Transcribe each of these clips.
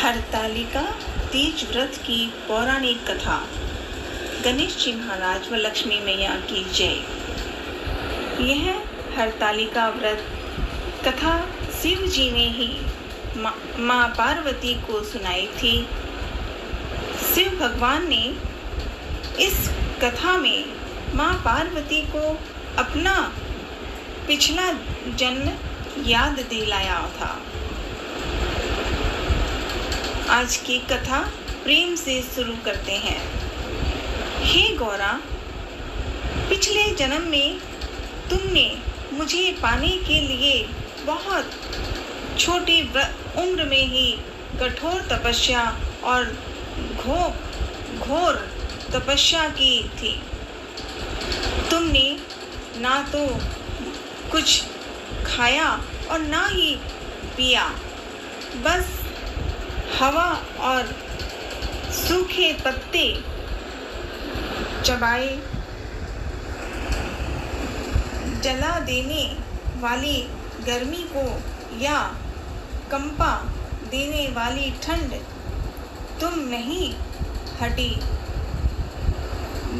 हरतालिका तीज व्रत की पौराणिक कथा। गणेश जी महाराज व लक्ष्मी मैया की जय। यह हरतालिका व्रत कथा शिव जी ने ही माँ पार्वती को सुनाई थी। शिव भगवान ने इस कथा में माँ पार्वती को अपना पिछला जन्म याद दिलाया था। आज की कथा प्रेम से शुरू करते हैं। हे गौरा, पिछले जन्म में तुमने मुझे पाने के लिए बहुत छोटी उम्र में ही कठोर तपस्या और घोर तपस्या की थी। तुमने ना तो कुछ खाया और ना ही पिया, बस हवा और सूखे पत्ते चबाए। जला देने वाली गर्मी को या कंपा देने वाली ठंड तुम नहीं हटी,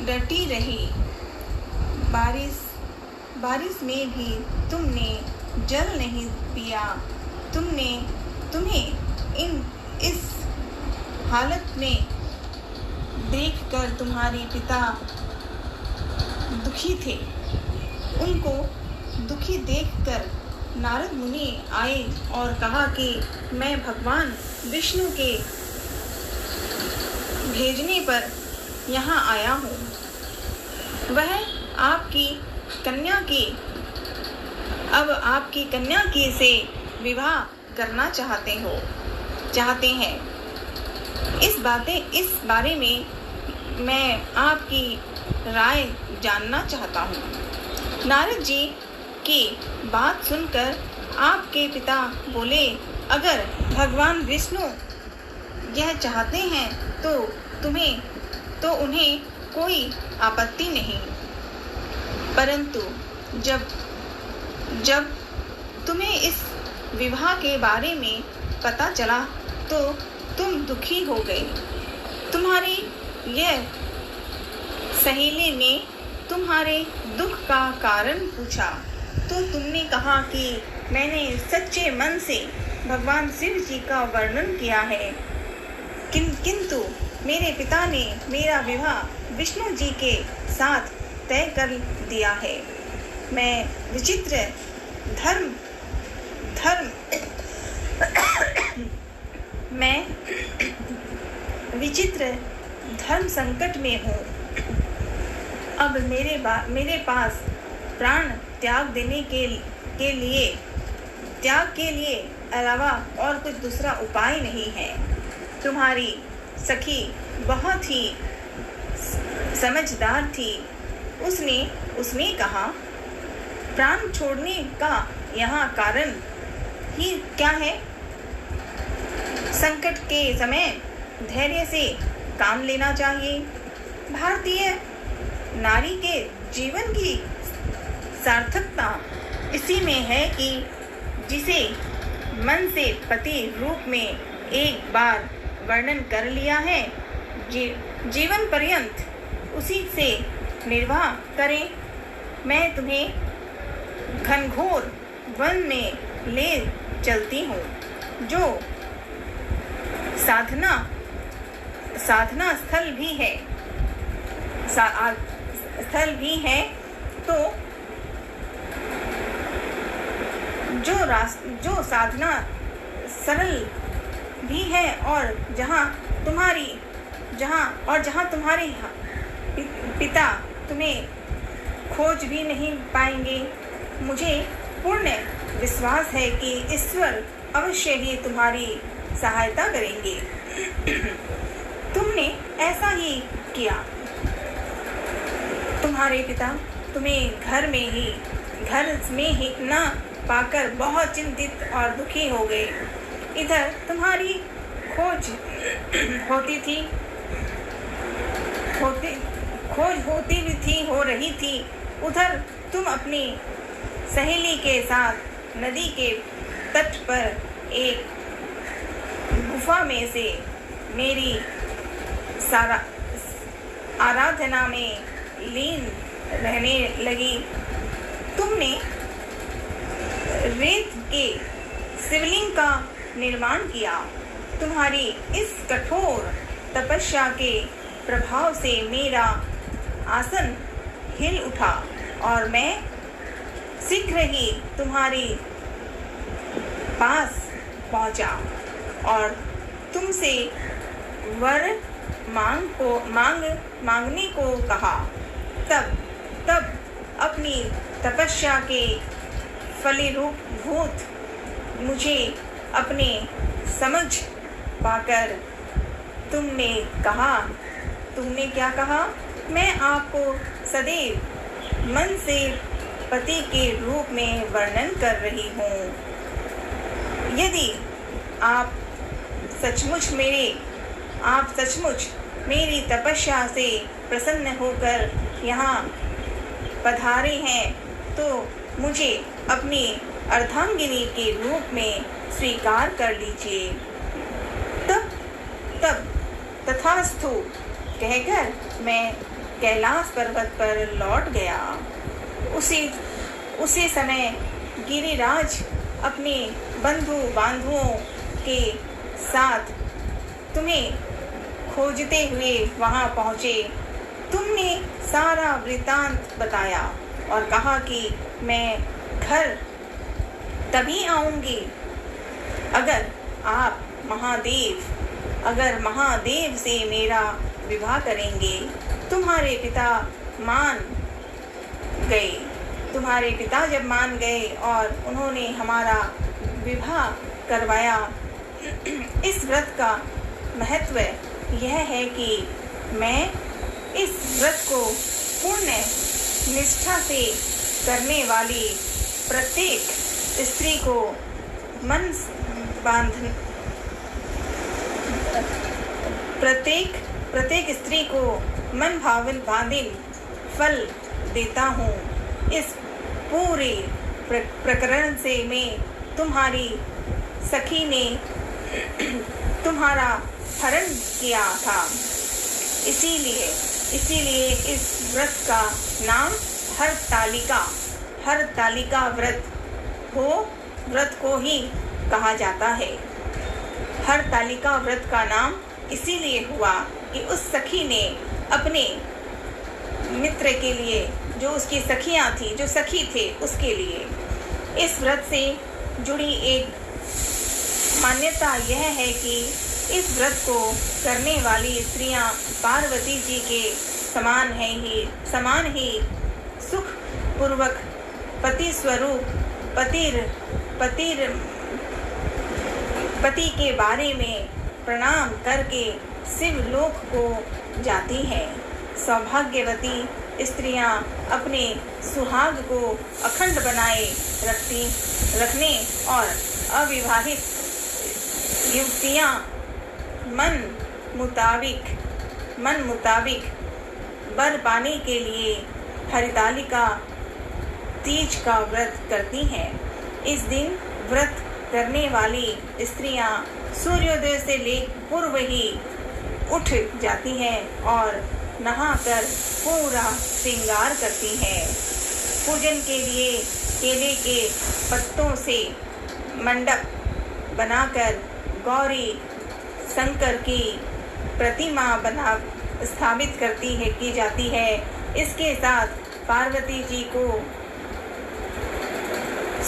डटी रही। बारिश में भी तुमने जल नहीं पिया। तुम्हें इस हालत में देखकर तुम्हारे पिता दुखी थे। उनको दुखी देखकर नारद मुनि आए और कहा कि मैं भगवान विष्णु के भेजने पर यहाँ आया हूँ। वह आपकी कन्या की से विवाह करना चाहते हैं। इस बारे में मैं आपकी राय जानना चाहता हूँ। नारद जी की बात सुनकर आपके पिता बोले, अगर भगवान विष्णु यह चाहते हैं तो उन्हें कोई आपत्ति नहीं। परंतु जब तुम्हें इस विवाह के बारे में पता चला तो तुम दुखी हो गए। तुम्हारी यह सहेली ने तुम्हारे दुख का कारण पूछा तो तुमने कहा कि मैंने सच्चे मन से भगवान शिव जी का वर्णन किया है, किंतु मेरे पिता ने मेरा विवाह विष्णु जी के साथ तय कर दिया है। मैं विचित्र धर्म संकट में हूँ। अब मेरे पास प्राण त्याग के लिए अलावा और कुछ दूसरा उपाय नहीं है। तुम्हारी सखी बहुत ही समझदार थी। उसने कहा, प्राण छोड़ने का यहाँ कारण ही क्या है? संकट के समय धैर्य से काम लेना चाहिए। भारतीय नारी के जीवन की सार्थकता इसी में है कि जिसे मन से पति रूप में एक बार वर्णन कर लिया है, जीवन पर्यंत उसी से निर्वाह करें। मैं तुम्हें घनघोर वन में ले चलती हूँ, जो साधना स्थल भी है तो जो साधना सरल भी है और जहाँ तुम्हारे पिता तुम्हें खोज भी नहीं पाएंगे। मुझे पूर्ण विश्वास है कि ईश्वर अवश्य ही तुम्हारी सहायता करेंगे। तुमने ऐसा ही किया। तुम्हारे पिता तुम्हें घर में ही न पाकर बहुत चिंतित और दुखी हो गए। इधर तुम्हारी खोज हो रही थी, उधर तुम अपनी सहेली के साथ नदी के तट पर एक गुफा में से मेरी सारा आराधना में लीन रहने लगी। तुमने रेत के शिवलिंग का निर्माण किया। तुम्हारी इस कठोर तपस्या के प्रभाव से मेरा आसन हिल उठा और मैं शीघ्र ही तुम्हारी पास पहुंचा और तुमसे वर मांगने को कहा। तब अपनी तपस्या के फलीभूत मुझे अपने समझ पाकर तुमने क्या कहा? मैं आपको सदैव मन से पति के रूप में वर्णन कर रही हूँ। यदि आप सचमुच मेरी तपस्या से प्रसन्न होकर यहाँ पधारे हैं तो मुझे अपनी अर्धांगिनी के रूप में स्वीकार कर लीजिए। तब तथास्तु कहकर मैं कैलाश पर्वत पर लौट गया। उसी समय गिरिराज अपने बंधु बांधुओं के साथ तुम्हें खोजते हुए वहां पहुंचे। तुमने सारा वृत्तांत बताया और कहा कि मैं घर तभी आऊंगी अगर महादेव से मेरा विवाह करेंगे। तुम्हारे पिता जब मान गए और उन्होंने हमारा विवाह करवाया। इस व्रत का महत्व यह है कि मैं इस व्रत को पूर्ण निष्ठा से करने वाली प्रत्येक स्त्री को मन भाविन फल देता हूँ। इस पूरे प्रकरण से मैं तुम्हारी सखी ने तुम्हारा हरण किया था। इसीलिए इस व्रत का नाम हरतालिका व्रत को ही कहा जाता है। हरतालिका व्रत का नाम इसीलिए हुआ कि उस सखी ने अपने मित्र के लिए, जो उसकी सखियां थी, जो सखी थे, उसके लिए इस व्रत से जुड़ी एक मान्यता यह है कि इस व्रत को करने वाली स्त्रियां पार्वती जी के समान ही सुख पूर्वक पति स्वरूप पति के बारे में प्रणाम करके शिवलोक को जाती हैं। सौभाग्यवती स्त्रियां अपने सुहाग को अखंड बनाए रखने और अविवाहित युवतियां मन मुताबिक वर पाने के लिए हरितालिका तीज का व्रत करती हैं। इस दिन व्रत करने वाली स्त्रियां सूर्योदय से पूर्व ही उठ जाती हैं और नहाकर पूरा श्रृंगार करती हैं। पूजन के लिए केले के पत्तों से मंडप बनाकर गौरी शंकर की प्रतिमा स्थापित की जाती है। इसके साथ पार्वती जी को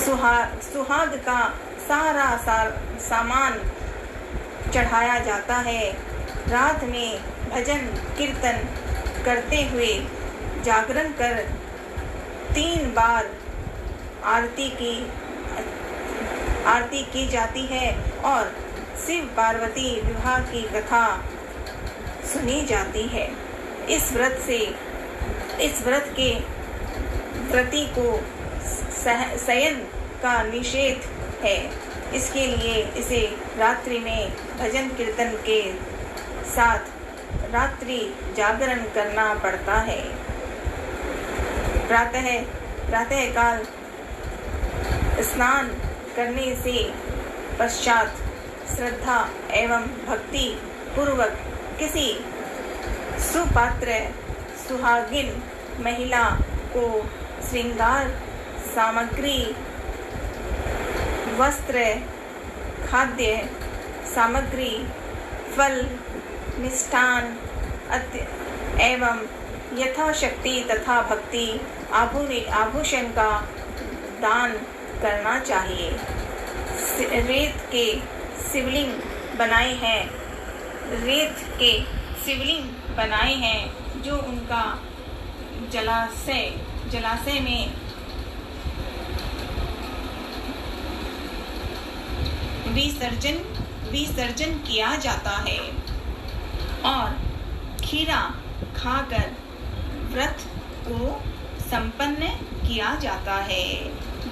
सुहाग का सारा सामान चढ़ाया जाता है। रात में भजन कीर्तन करते हुए जागरण कर 3 बार आरती की जाती है और शिव पार्वती विवाह की कथा सुनी जाती है। इस व्रत के व्रती को शयन का निषेध है। इसके लिए इसे रात्रि में भजन कीर्तन के साथ रात्रि जागरण करना पड़ता है। प्रातः काल स्नान करने से पश्चात श्रद्धा एवं भक्ति पूर्वक किसी सुपात्र सुहागिन महिला को श्रृंगार सामग्री, वस्त्र, खाद्य सामग्री, फल, मिष्टान एवं यथाशक्ति तथा भक्ति आभूषण का दान करना चाहिए। रेत के शिवलिंग बनाए हैं जो उनका जलाशय में विसर्जन किया जाता है और खीरा खाकर व्रत को संपन्न किया जाता है।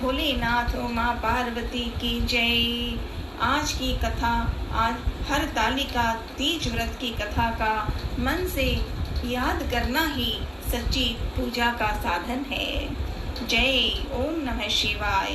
भोलेनाथ माँ पार्वती की जय। आज की कथा, आज हरतालिका तीज व्रत की कथा का मन से याद करना ही सच्ची पूजा का साधन है। जय ओम नमः शिवाय।